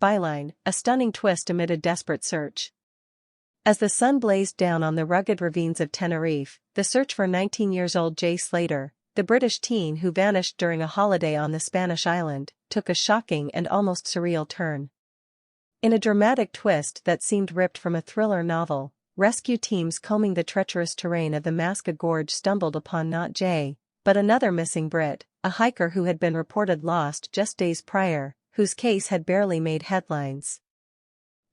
Byline, a stunning twist amid a desperate search. As the sun blazed down on the rugged ravines of Tenerife, the search for 19-year-old Jay Slater, the British teen who vanished during a holiday on the Spanish island, took a shocking and almost surreal turn. In a dramatic twist that seemed ripped from a thriller novel, rescue teams combing the treacherous terrain of the Masca Gorge stumbled upon not Jay, but another missing Brit, a hiker who had been reported lost just days prior, whose case had barely made headlines.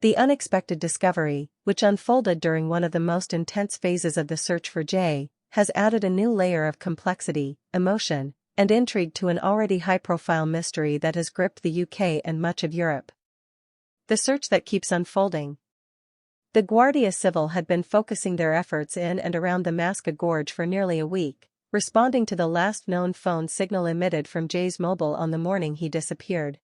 The unexpected discovery, which unfolded during one of the most intense phases of the search for Jay, has added a new layer of complexity, emotion, and intrigue to an already high-profile mystery that has gripped the UK and much of Europe. The search that keeps unfolding. The Guardia Civil had been focusing their efforts in and around the Masca Gorge for nearly a week, responding to the last known phone signal emitted from Jay's mobile on the morning he disappeared.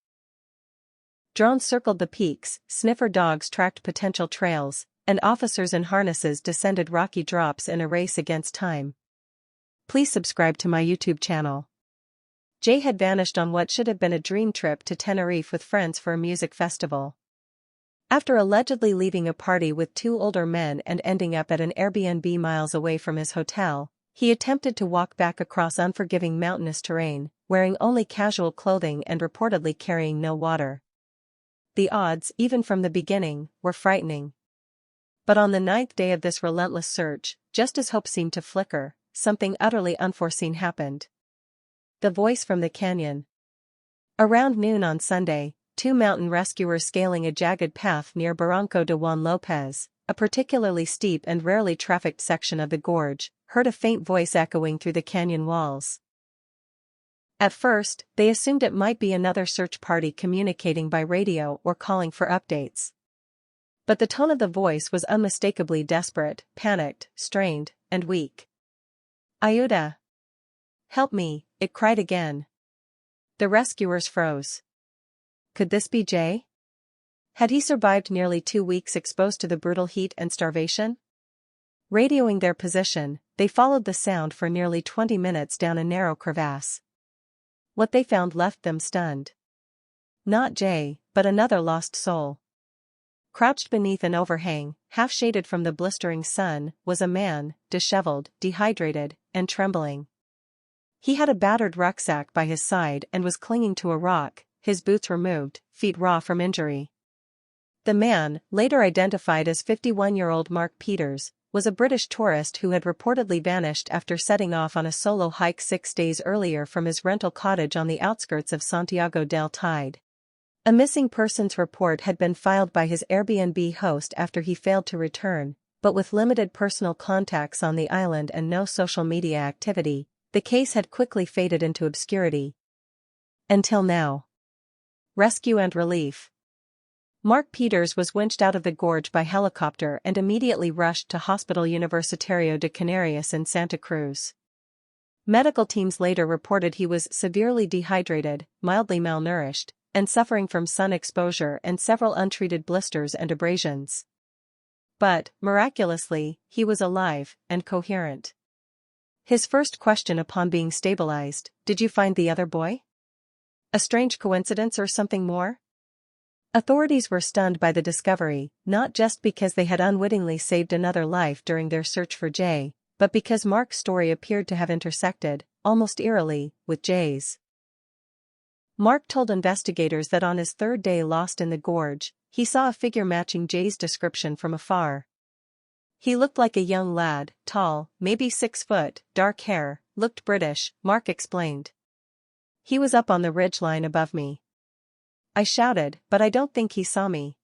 Drones circled the peaks, sniffer dogs tracked potential trails, and officers in harnesses descended rocky drops in a race against time. Please subscribe to my YouTube channel. Jay had vanished on what should have been a dream trip to Tenerife with friends for a music festival. After allegedly leaving a party with two older men and ending up at an Airbnb miles away from his hotel, he attempted to walk back across unforgiving mountainous terrain, wearing only casual clothing and reportedly carrying no water. The odds, even from the beginning, were frightening. But on the 9th day of this relentless search, just as hope seemed to flicker, something utterly unforeseen happened. The voice from the canyon. Around noon on Sunday, two mountain rescuers scaling a jagged path near Barranco de Juan Lopez, a particularly steep and rarely trafficked section of the gorge, heard a faint voice echoing through the canyon walls. At first, they assumed it might be another search party communicating by radio or calling for updates. But the tone of the voice was unmistakably desperate, panicked, strained, and weak. "Ayuda! Help me," it cried again. The rescuers froze. Could this be Jay? Had he survived nearly 2 weeks exposed to the brutal heat and starvation? Radioing their position, they followed the sound for nearly 20 minutes down a narrow crevasse. What they found left them stunned. Not Jay, but another lost soul. Crouched beneath an overhang, half-shaded from the blistering sun, was a man, disheveled, dehydrated, and trembling. He had a battered rucksack by his side and was clinging to a rock, his boots removed, feet raw from injury. The man, later identified as 51-year-old Mark Peters, was a British tourist who had reportedly vanished after setting off on a solo hike 6 days earlier from his rental cottage on the outskirts of Santiago del Teide. A missing persons report had been filed by his Airbnb host after he failed to return, but with limited personal contacts on the island and no social media activity, the case had quickly faded into obscurity. Until now. Rescue and relief. Mark Peters was winched out of the gorge by helicopter and immediately rushed to Hospital Universitario de Canary in Santa Cruz. Medical teams later reported he was severely dehydrated, mildly malnourished, and suffering from sun exposure and several untreated blisters and abrasions. But, miraculously, he was alive and coherent. His first question upon being stabilized, "Did you find the other boy? A strange coincidence or something more?" Authorities were stunned by the discovery, not just because they had unwittingly saved another life during their search for Jay, but because Mark's story appeared to have intersected, almost eerily, with Jay's. Mark told investigators that on his 3rd day lost in the gorge, he saw a figure matching Jay's description from afar. He looked like a young lad, tall, maybe 6 foot, dark hair, looked British, Mark explained. He was up on the ridgeline above me. I shouted, but I don't think he saw me.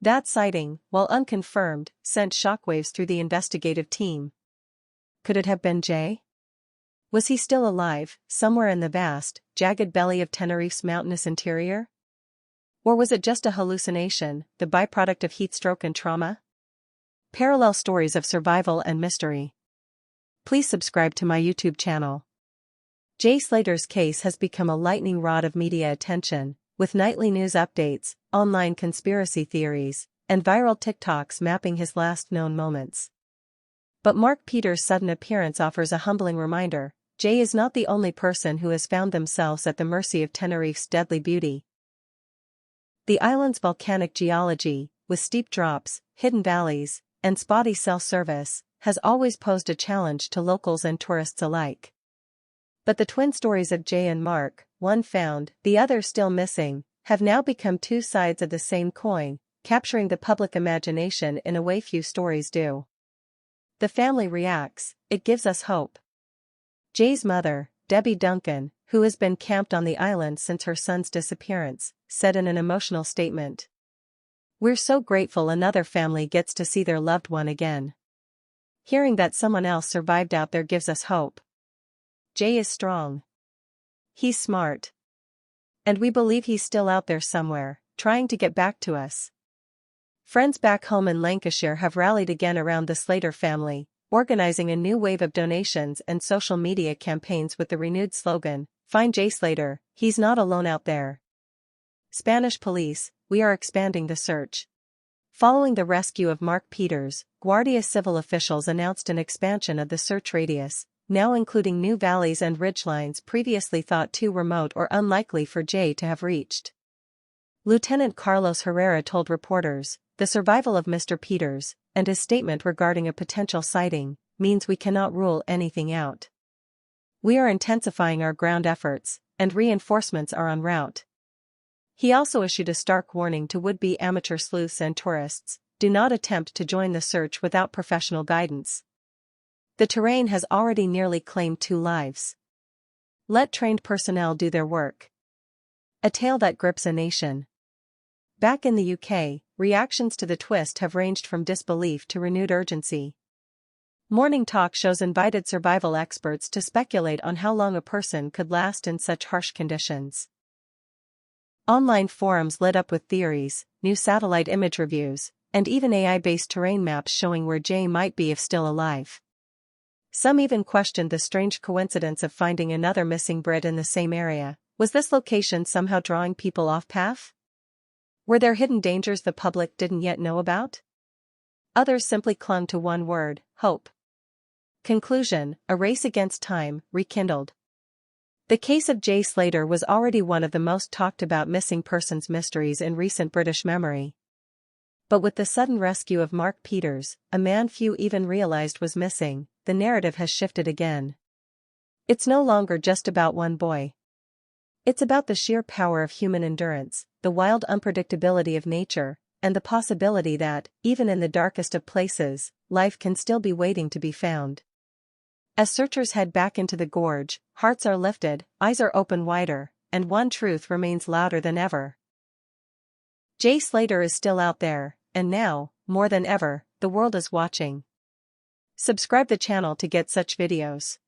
That sighting, while unconfirmed, sent shockwaves through the investigative team. Could it have been Jay? Was he still alive, somewhere in the vast, jagged belly of Tenerife's mountainous interior? Or was it just a hallucination, the byproduct of heatstroke and trauma? Parallel stories of survival and mystery. Please subscribe to my YouTube channel. Jay Slater's case has become a lightning rod of media attention, with nightly news updates, online conspiracy theories, and viral TikToks mapping his last known moments. But Mark Peters' sudden appearance offers a humbling reminder: Jay is not the only person who has found themselves at the mercy of Tenerife's deadly beauty. The island's volcanic geology, with steep drops, hidden valleys, and spotty cell service, has always posed a challenge to locals and tourists alike. But the twin stories of Jay and Mark, one found, the other still missing, have now become two sides of the same coin, capturing the public imagination in a way few stories do. The family reacts, it gives us hope. Jay's mother, Debbie Duncan, who has been camped on the island since her son's disappearance, said in an emotional statement, "We're so grateful another family gets to see their loved one again. Hearing that someone else survived out there gives us hope. Jay is strong. He's smart. And we believe he's still out there somewhere, trying to get back to us." Friends back home in Lancashire have rallied again around the Slater family, organizing a new wave of donations and social media campaigns with the renewed slogan, "Find Jay Slater, he's not alone out there." Spanish police, we are expanding the search. Following the rescue of Mark Peters, Guardia Civil officials announced an expansion of the search radius, now including new valleys and ridgelines previously thought too remote or unlikely for Jay to have reached. Lieutenant Carlos Herrera told reporters, "The survival of Mr. Peters, and his statement regarding a potential sighting, means we cannot rule anything out. We are intensifying our ground efforts, and reinforcements are en route." He also issued a stark warning to would-be amateur sleuths and tourists, do not attempt to join the search without professional guidance. The terrain has already nearly claimed 2 lives. Let trained personnel do their work. A tale that grips a nation. Back in the UK, reactions to the twist have ranged from disbelief to renewed urgency. Morning talk shows invited survival experts to speculate on how long a person could last in such harsh conditions. Online forums lit up with theories, new satellite image reviews, and even AI-based terrain maps showing where Jay might be if still alive. Some even questioned the strange coincidence of finding another missing Brit in the same area. Was this location somehow drawing people off path? Were there hidden dangers the public didn't yet know about? Others simply clung to one word, hope. Conclusion, a race against time, rekindled. The case of Jay Slater was already one of the most talked about missing persons mysteries in recent British memory. But with the sudden rescue of Mark Peters, a man few even realized was missing, the narrative has shifted again. It's no longer just about one boy. It's about the sheer power of human endurance, the wild unpredictability of nature, and the possibility that, even in the darkest of places, life can still be waiting to be found. As searchers head back into the gorge, hearts are lifted, eyes are open wider, and one truth remains louder than ever. Jay Slater is still out there, and now, more than ever, the world is watching. Subscribe the channel to get such videos.